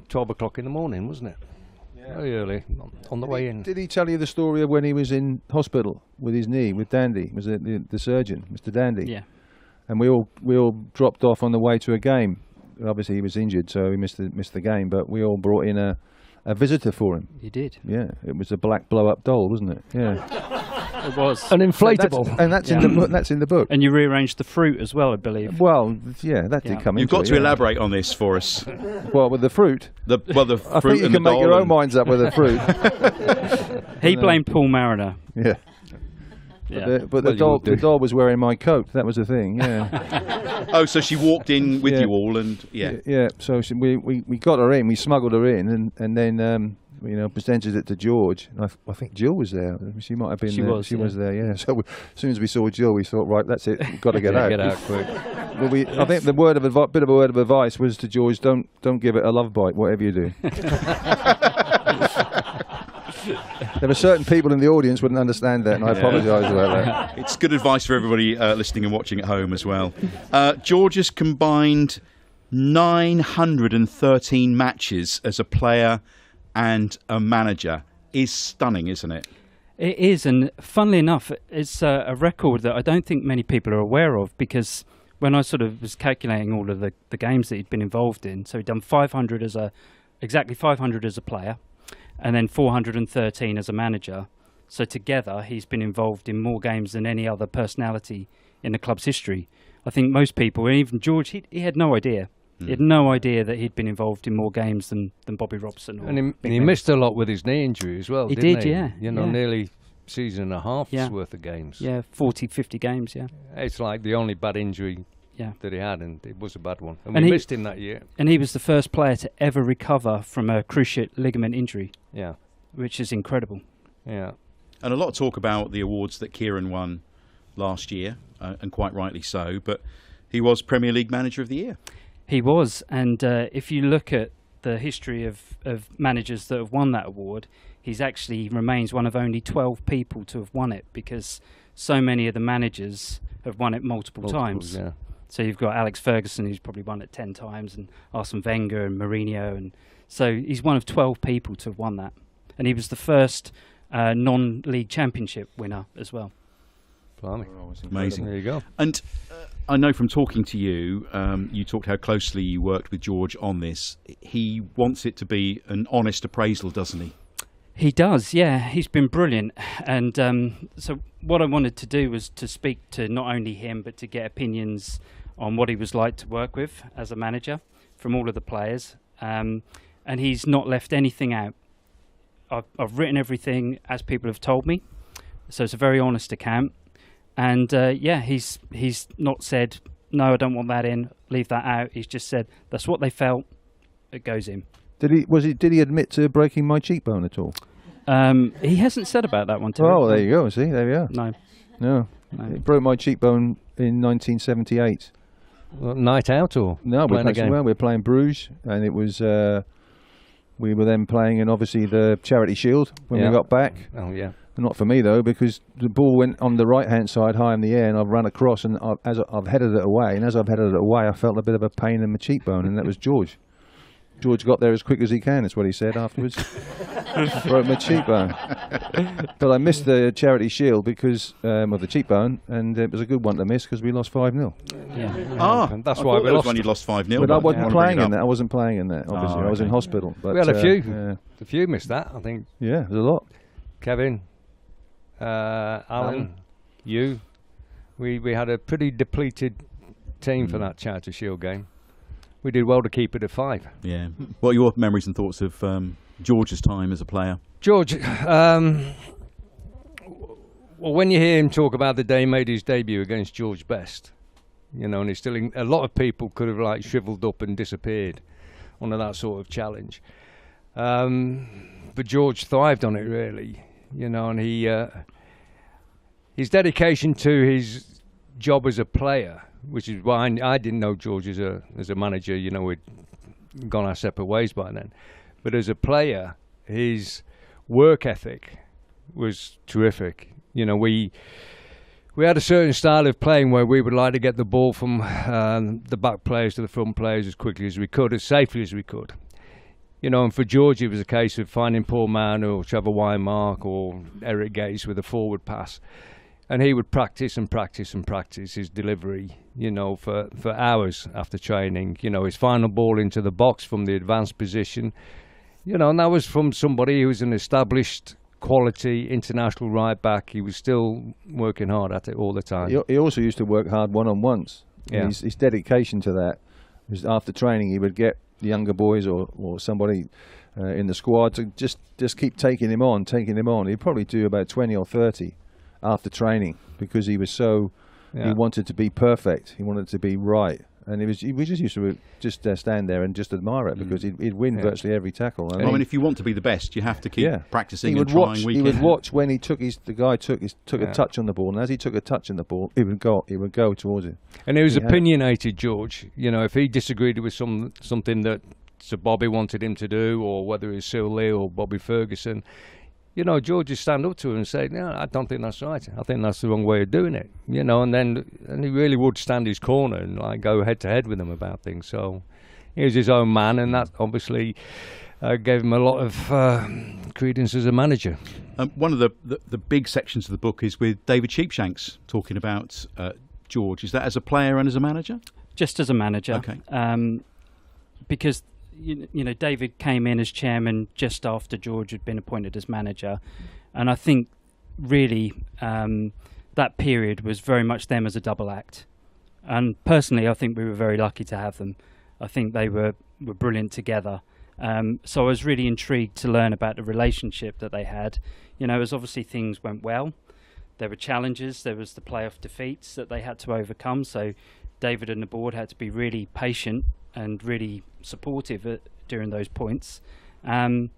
12 o'clock in the morning, wasn't it? Yeah. Very early, on the way in. Did he tell you the story of when he was in hospital with his knee, with Dandy? Was it the surgeon, Mr. Dandy? Yeah. And we all dropped off on the way to a game. Obviously, he was injured, so he missed the game. But we all brought in a visitor for him. You did? Yeah, it was a black blow-up doll, wasn't it? Yeah, it was an inflatable, and that's in the book. And you rearranged the fruit as well, I believe. Well, yeah, that did come. You've got to elaborate on this for us. Well, with the fruit. The fruit. I think you can make your own minds up with the fruit. He blamed Paul Mariner. Yeah. Yeah. But the doll was wearing my coat. That was the thing. Yeah. Oh, so she walked in with you all, and yeah. So we got her in. We smuggled her in, and then presented it to George. I think Jill was there. She might have been. She was there. Yeah. So as soon as we saw Jill, we thought, right, that's it. We've got to get out. Get out quick. Well, I think the bit of a word of advice was to George: don't give it a love bite, whatever you do. There were certain people in the audience wouldn't understand that, and I apologise about that. It's good advice for everybody listening and watching at home as well. George has combined 913 matches as a player and a manager. Is stunning, isn't it? It is, and funnily enough, it's a record that I don't think many people are aware of, because when I sort of was calculating all of the games that he'd been involved in, so he'd done 500 exactly 500 as a player, and then 413 as a manager. So together, he's been involved in more games than any other personality in the club's history. I think most people, and even George, he had no idea. He had no idea that he'd been involved in more games than Bobby Robson. And he missed a lot with his knee injury as well, didn't he? Yeah. Nearly season and a half's worth of games. Yeah, 40, 50 games, yeah. It's like the only bad injury that he had, and it was a bad one. And we missed him that year. And he was the first player to ever recover from a cruciate ligament injury. Yeah. Which is incredible. Yeah. And a lot of talk about the awards that Kieran won last year, and quite rightly so, but he was Premier League Manager of the Year. He was, and if you look at the history of managers that have won that award, he's actually remains one of only 12 people to have won it, because so many of the managers have won it multiple times. Yeah. So you've got Alex Ferguson, who's probably won it 10 times, and Arsene Wenger and Mourinho, and so he's one of 12 people to have won that. And he was the first non-league championship winner as well. Blimey. Amazing. There you go. And I know from talking to you, you talked how closely you worked with George on this. He wants it to be an honest appraisal, doesn't he? He does, yeah. He's been brilliant. And so what I wanted to do was to speak to not only him, but to get opinions on what he was like to work with as a manager from all of the players. And he's not left anything out. I've written everything as people have told me. So it's a very honest account. And he's not said, no, I don't want that in, leave that out. He's just said, that's what they felt, it goes in. Did he admit to breaking my cheekbone at all? He hasn't said about that one to me. Oh, there you go. See, there we are. No. He broke my cheekbone in 1978. Well, night out or no? We playing were playing Bruges, and it was we were then playing in obviously the Charity Shield when we got back. Oh yeah. Not for me though, because the ball went on the right-hand side high in the air, and I've run across, and as I've headed it away, I felt a bit of a pain in my cheekbone, and that was George. George got there as quick as he can, is what he said afterwards. Broke my cheekbone. But I missed the Charity Shield because of the cheekbone, and it was a good one to miss because we lost 5-0. Yeah. That's I why we lost. When you lost 5-0. But I wasn't playing in that. I wasn't playing in that, obviously. I was in hospital. But, we had a few missed that, I think. Yeah, there's a lot. Kevin, Alan, you. We had a pretty depleted team for that Charity Shield game. We did well to keep it at 5. Yeah. What are your memories and thoughts of George's time as a player? George, well, when you hear him talk about the day he made his debut against George Best, you know, and he's still a lot of people could have like shriveled up and disappeared under that sort of challenge. But George thrived on it, really, you know, and his dedication to his job as a player, which is why I didn't know George as a manager. You know, we'd gone our separate ways by then. But as a player, his work ethic was terrific. You know, we had a certain style of playing where we would like to get the ball from the back players to the front players as quickly as we could, as safely as we could. You know, and for George, it was a case of finding Paul Mann or Trevor Weinmark or Eric Gates with a forward pass. And he would practice and practice and practice his delivery, you know, for hours after training. You know, his final ball into the box from the advanced position, you know, and that was from somebody who was an established quality international right back. He was still working hard at it all the time. He also used to work hard one-on-ones. Yeah. His dedication to that was after training, he would get the younger boys or somebody in the squad to just keep taking him on. He'd probably do about 20 or 30. After training, because he was so, he wanted to be perfect. He wanted to be right, and we just used to just stand there and just admire it because he'd win virtually every tackle. I mean, if you want to be the best, you have to keep practicing and trying. He would watch when the guy took a touch on the ball, and as he took a touch on the ball, he would go towards it. And he was opinionated, George. You know, if he disagreed with something that Sir Bobby wanted him to do, or whether it was Sil Lee or Bobby Ferguson. You know, George would stand up to him and say, no, I don't think that's right. I think that's the wrong way of doing it. You know, and he really would stand his corner and like go head to head with him about things. So he was his own man, and that obviously gave him a lot of credence as a manager. One of the big sections of the book is with David Sheepshanks talking about George. Is that as a player and as a manager? Just as a manager. Okay. Because you know, David came in as chairman just after George had been appointed as manager, and I think really that period was very much them as a double act. And personally, I think we were very lucky to have them. I think they were brilliant together. So I was really intrigued to learn about the relationship that they had. You know, as obviously things went well, there were challenges. There was the playoff defeats that they had to overcome. So David and the board had to be really patient and really supportive during those points. They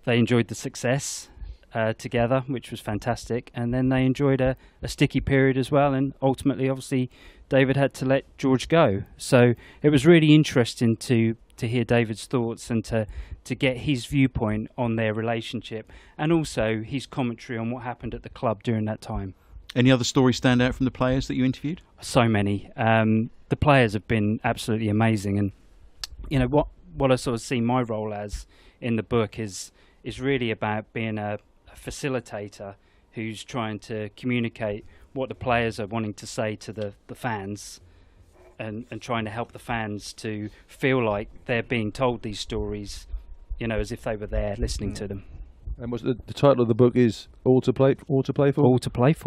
enjoyed the success together, which was fantastic, and then they enjoyed a sticky period as well, and ultimately obviously David had to let George go. So it was really interesting to hear David's thoughts and to get his viewpoint on their relationship, and also his commentary on what happened at the club during that time. Any other stories stand out from the players that you interviewed? So many. The players have been absolutely amazing, and you know what I sort of see my role as in the book is really about being a facilitator who's trying to communicate what the players are wanting to say to the fans, and trying to help the fans to feel like they're being told these stories, you know, as if they were there listening to them. And was the title of the book is All to Play For? All to Play For.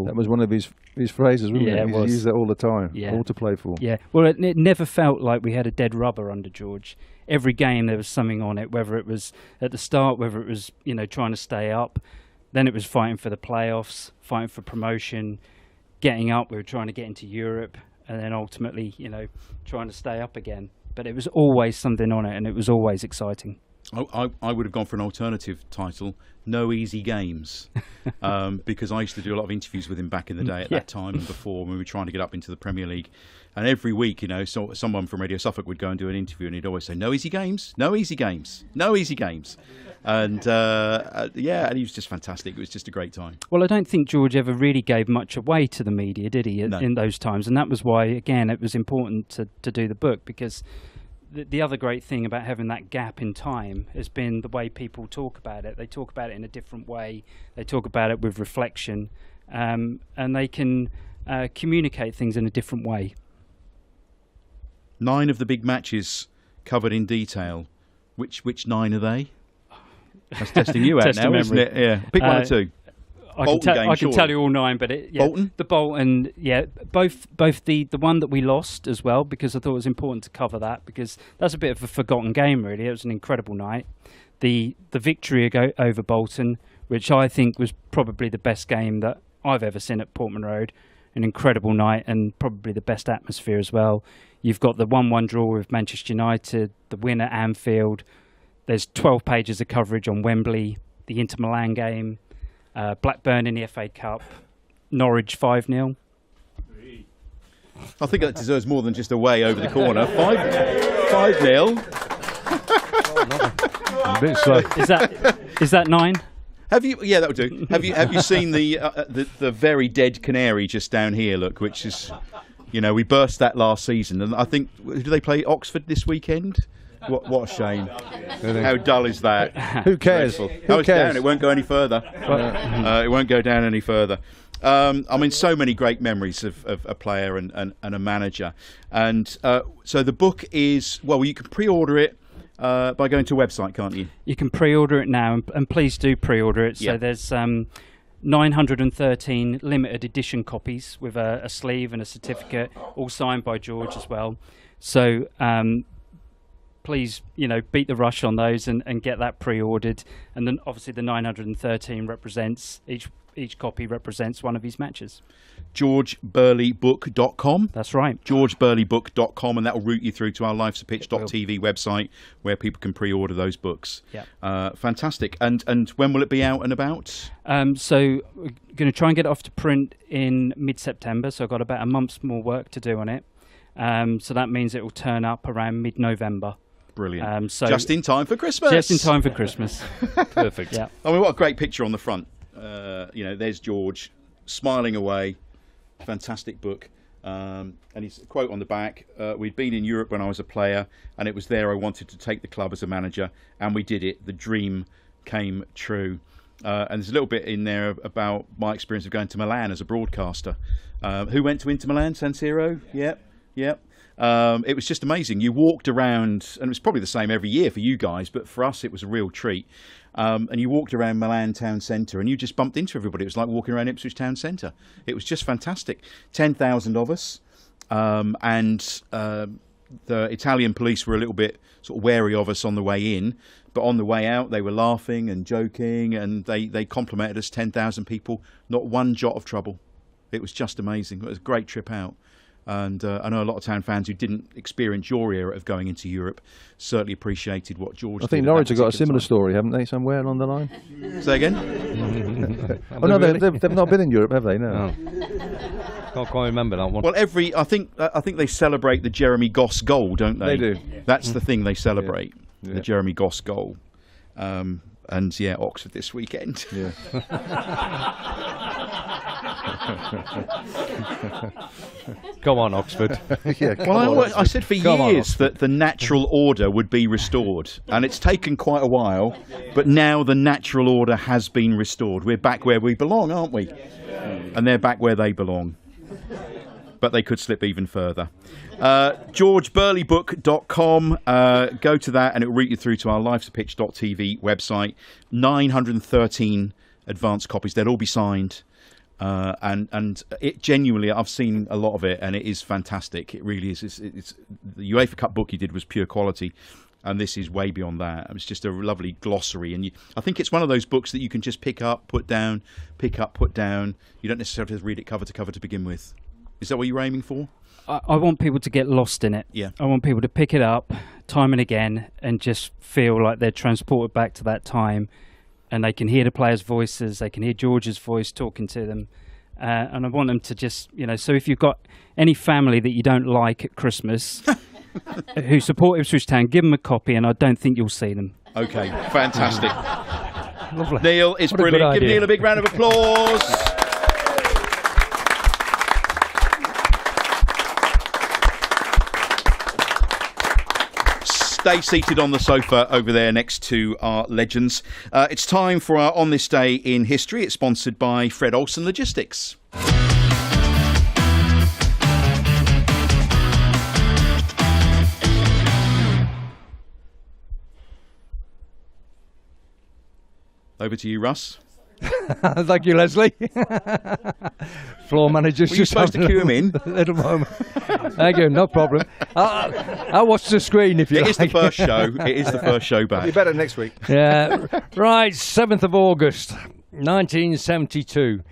That was one of his phrases, wasn't it? He used that all the time. Yeah. All to Play For. Yeah. Well, it never felt like we had a dead rubber under George. Every game there was something on it, whether it was at the start, whether it was, you know, trying to stay up. Then it was fighting for the playoffs, fighting for promotion, getting up. We were trying to get into Europe, and then ultimately, you know, trying to stay up again. But it was always something on it, and it was always exciting. I would have gone for an alternative title, No Easy Games, because I used to do a lot of interviews with him back in the day at that time and before when we were trying to get up into the Premier League. And every week, you know, someone from Radio Suffolk would go and do an interview, and he'd always say, "No easy games, no easy games, no easy games." And and he was just fantastic. It was just a great time. Well, I don't think George ever really gave much away to the media, did he, in those times? And that was why, again, it was important to do the book, because the other great thing about having that gap in time has been the way people talk about it. They talk about it in a different way. They talk about it with reflection, and they can communicate things in a different way. 9 of the big matches covered in detail. Which 9 are they? That's testing you out now, isn't it? Yeah, pick one or two. I can tell you all 9, but Bolton? The Bolton, both the one that we lost as well, because I thought it was important to cover that, because that's a bit of a forgotten game, really. It was an incredible night. The victory over Bolton, which I think was probably the best game that I've ever seen at Portman Road, an incredible night and probably the best atmosphere as well. You've got the 1-1 draw with Manchester United, the win at Anfield. There's 12 pages of coverage on Wembley, the Inter Milan game, Blackburn in the FA Cup, Norwich 5-0. I think that deserves more than just a way over the corner. 5-0. A bit slow. Is that 9? Have you? Yeah, that would do. Have you seen the very dead canary just down here? Look, which is, you know, we burst that last season, and I think, do they play Oxford this weekend? What a shame! How dull is that? Who cares? Who cares? Down. It won't go any further. It won't go down any further. I mean, so many great memories of a player and a manager, and so the book is, well, you can pre-order it by going to a website, can't you? You can pre-order it now, and please do pre-order it. So there's 913 limited edition copies with a sleeve and a certificate, all signed by George as well. So please, you know, beat the rush on those and get that pre-ordered. And then obviously the 913 represents, each copy represents one of his matches. GeorgeBurleyBook.com. That's right. GeorgeBurleyBook.com, and that will route you through to our Life's a Pitch.tv website where people can pre-order those books. Yeah. Fantastic. And when will it be out and about? So we're going to try and get it off to print in mid-September, so I've got about a month's more work to do on it. So that means it will turn up around mid-November. Brilliant. So just in time for Christmas. Just in time for Christmas. Perfect. Yeah. I mean, what a great picture on the front. You know, there's George smiling away. Fantastic book. And his quote on the back, we'd been in Europe when I was a player, and it was there I wanted to take the club as a manager, and we did it. The dream came true. And there's a little bit in there about my experience of going to Milan as a broadcaster. Who went to Inter Milan? San Siro? Yep. It was just amazing. You walked around, and it was probably the same every year for you guys, but for us it was a real treat. And you walked around Milan town centre, and you just bumped into everybody. It was like walking around Ipswich town centre. It was just fantastic. 10,000 of us, and the Italian police were a little bit sort of wary of us on the way in, but on the way out they were laughing and joking, and they complimented us. 10,000 people, not one jot of trouble. It was just amazing. It was a great trip out. And I know a lot of town fans who didn't experience your era of going into Europe certainly appreciated what George did. I think Norwich have got a similar story, haven't they, somewhere along the line? Say again? Oh, no, they've not been in Europe, have they? No. Can't quite remember that one. Well, I think they celebrate the Jeremy Goss goal, don't they? They do. That's the thing they celebrate, Yeah. the Jeremy Goss goal. And yeah, Oxford this weekend. Yeah. Come on, Oxford. I said for years that the natural order would be restored, and it's taken quite a while, but now the natural order has been restored. We're back where we belong, aren't we? And they're back where they belong. But they could slip even further. GeorgeBurleyBook.com. Go to that and it will route you through to our livestopitch.tv website. 913 advanced copies. They'll all be signed. And it genuinely, I've seen a lot of it and it is fantastic. It really is. It's the UEFA Cup book you did was pure quality. And this is way beyond that. It's just a lovely glossary. And I think it's one of those books that you can just pick up, put down, pick up, put down. You don't necessarily have to read it cover to cover to begin with. Is that what you're aiming for? I want people to get lost in it. Yeah. I want people to pick it up time and again and just feel like they're transported back to that time, and they can hear the players' voices, they can hear George's voice talking to them, and I want them to just, so if you've got any family that you don't like at Christmas who support Ipswich Town, give them a copy, and I don't think you'll see them. Okay, fantastic. Lovely. Neil, it's brilliant. Give Neil a big round of applause. Stay seated on the sofa over there next to our legends. It's time for our On This Day in History. It's sponsored by Fred Olsen Logistics. Over to you, Russ. Thank you, Leslie. Floor manager's Were you just supposed to cue him in? A little moment. Thank you, no problem. I'll watch the screen if you like. It is the first show. It is the first show back. Be better next week. Yeah. Right, 7th of August, 1972.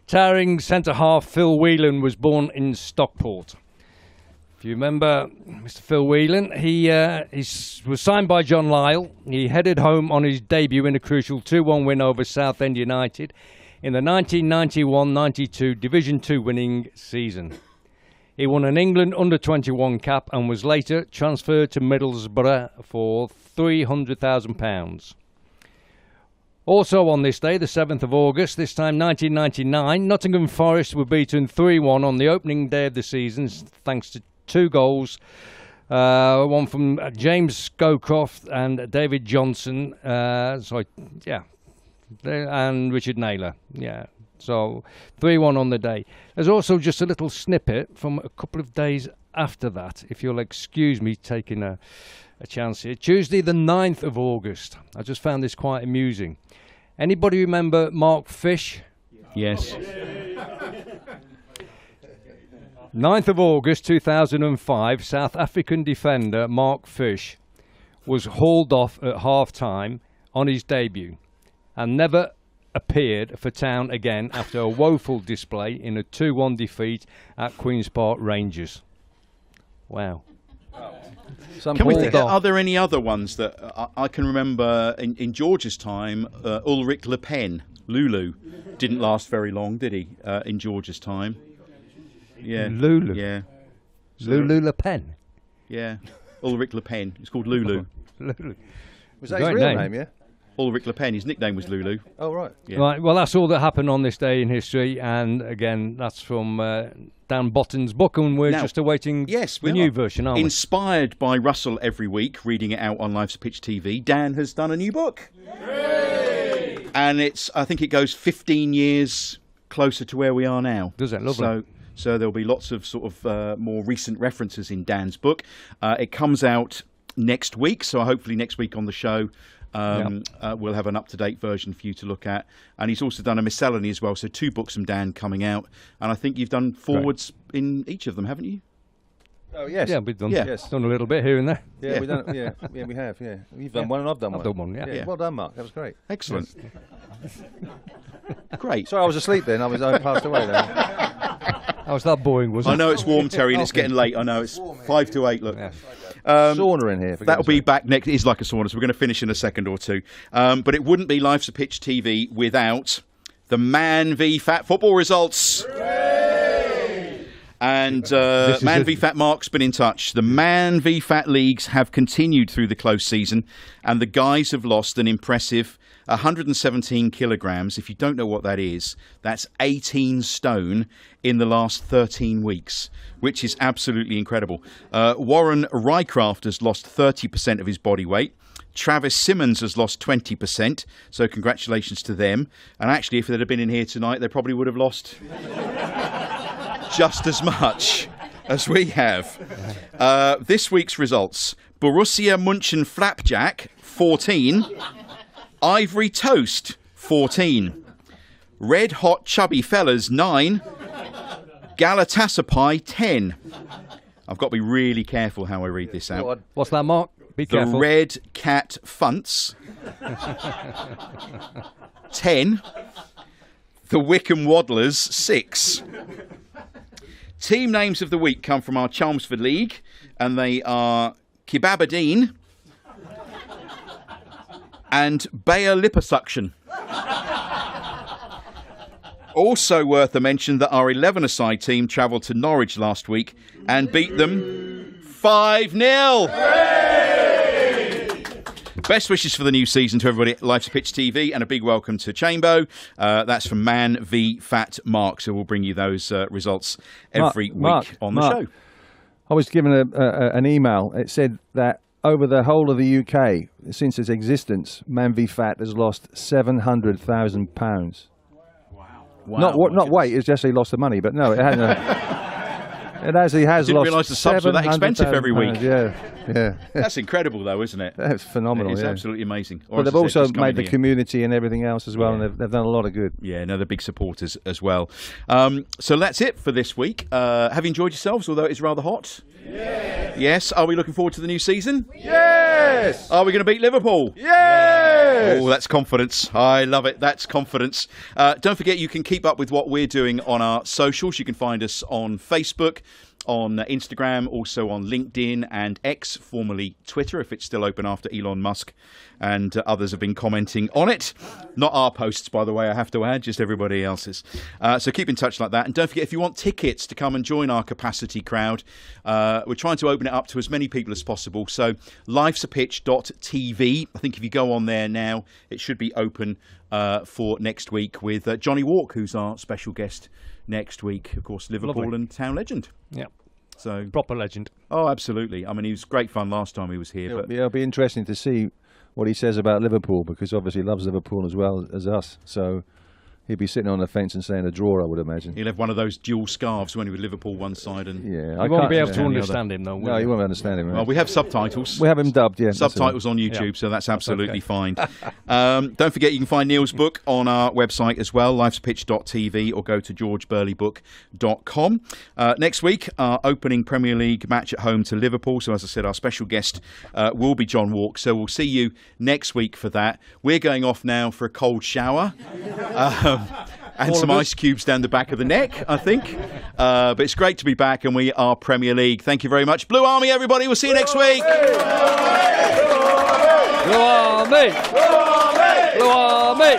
Towering centre-half Phil Whelan was born in Stockport. If you remember Mr. Phil Whelan, he was signed by John Lyall. He headed home on his debut in a crucial 2-1 win over Southend United in the 1991-92 Division 2 winning season. He won an England under-21 cap and was later transferred to Middlesbrough for £300,000. Also on this day, the 7th of August, this time 1999, Nottingham Forest were beaten 3-1 on the opening day of the season thanks to 2 goals, one from James Scowcroft and David Johnson, and Richard Naylor. Yeah, so 3-1 on the day. There's also just a little snippet from a couple of days after that, if you'll excuse me taking a chance here. Tuesday the 9th of August. I just found this quite amusing. Anybody remember Mark Fish? Yes. 9th of August 2005, South African defender Mark Fish was hauled off at half-time on his debut and never appeared for Town again after a woeful display in a 2-1 defeat at Queen's Park Rangers. Wow. Are there any other ones that I can remember in George's time? Ulrich Le Pen, Lulu, didn't last very long, did he, in George's time? Yeah. Lulu. Yeah. Lulu Le Pen. Yeah. Ulrich Le Pen. It's called Lulu. Lulu. Was that his real name, yeah? Ulrich Le Pen. His nickname was Lulu. Oh, right. Yeah. Right, well, that's all that happened on this day in history. And again, that's from Dan Botton's book. And we're just awaiting the new version, aren't we? Inspired by Russell every week, reading it out on Life's Pitch TV, Dan has done a new book. Yay! And I think it goes 15 years closer to where we are now. Does it? Lovely. So there'll be lots of sort of more recent references in Dan's book. It comes out next week, so hopefully next week on the show we'll have an up-to-date version for you to look at. And he's also done a miscellany as well, so 2 books from Dan coming out. And I think you've done forwards in each of them, haven't you? Oh, yes. Yeah, we've done, done a little bit here and there. Yeah, we've done. Yeah, we have. Yeah, you've done one and I've done one. I've done one. Yeah. Well done, Mark. That was great. Excellent. Great. Sorry, I was asleep then. I passed away then. How's that boring, was it? I know it's warm, Terry, and it's getting late. I know it's 5 to 8. Look, sauna in here. That'll be back next. It is like a sauna, so we're going to finish in a second or two. But it wouldn't be Life's a Pitch TV without the Man v Fat football results. Hooray! And Man v Fat Mark's been in touch. The Man v Fat leagues have continued through the close season, and the guys have lost an impressive 117 kilograms. If you don't know what that is, that's 18 stone in the last 13 weeks, which is absolutely incredible. Warren Rycraft has lost 30% of his body weight. Travis Simmons has lost 20%, so congratulations to them. And actually, if they'd have been in here tonight, they probably would have lost just as much as we have. This week's results: Borussia München Flapjack, 14. Ivory Toast, 14. Red Hot Chubby Fellas, 9. Galatasaray, 10. I've got to be really careful how I read this out. What's that, Mark? Be careful. The Red Cat Funts, 10. The Wickham Waddlers, 6. Team names of the week come from our Chelmsford League, and they are Kebabadine and Bayer Liposuction. Also worth a mention that our 11-a-side team travelled to Norwich last week and beat them 5-0. Best wishes for the new season to everybody at Life's a Pitch TV, and a big welcome to Chambo. That's from Man v Fat Mark. So we'll bring you those results every week on the show. I was given an email. It said that over the whole of the UK, since its existence, Man v Fat has lost £700,000. Wow. Not weight, it's just he lost the money, but no, it hasn't. It actually has I didn't lost. realise the subs were that expensive every week. Yeah. That's incredible, though, isn't it? That's phenomenal. It's absolutely amazing. But they've also made the community and everything else as well, and they've done a lot of good. Yeah, no, they're big supporters as well. So that's it for this week. Have you enjoyed yourselves, although it's rather hot? Yes. Are we looking forward to the new season? Yes. Are we going to beat Liverpool? Yes. Oh, that's confidence. I love it. That's confidence. Don't forget, you can keep up with what we're doing on our socials. You can find us on Facebook, on Instagram, also on LinkedIn and X, formerly Twitter, if it's still open after Elon Musk and others have been commenting on it. Not our posts, by the way, I have to add, just everybody else's. So keep in touch like that. And don't forget, if you want tickets to come and join our capacity crowd, we're trying to open it up to as many people as possible. So lifesapitch.tv. I think if you go on there now, it should be open for next week with Johnny Walk, who's our special guest next week. Of course, Liverpool and town legend. Yeah. So proper legend. Oh, absolutely. I mean, he was great fun last time he was here. It'll be interesting to see what he says about Liverpool, because obviously he loves Liverpool as well as us. So he'd be sitting on the fence and saying a draw, I would imagine. He'll have one of those dual scarves when he was Liverpool one side and you won't be able to understand him though. No, you won't understand him. Right? Well, we have subtitles. We have him dubbed, yeah. Subtitles on YouTube, so that's absolutely fine. Don't forget, you can find Neil's book on our website as well, lifespitch.tv, or go to georgeburleybook.com. Next week, our opening Premier League match at home to Liverpool. So as I said, our special guest will be John Walk. So we'll see you next week for that. We're going off now for a cold shower. And some ice cubes down the back of the neck, I think. But it's great to be back, and we are Premier League. Thank you very much. Blue Army, everybody. We'll see you next week. Blue Army! Blue Army! Blue Army!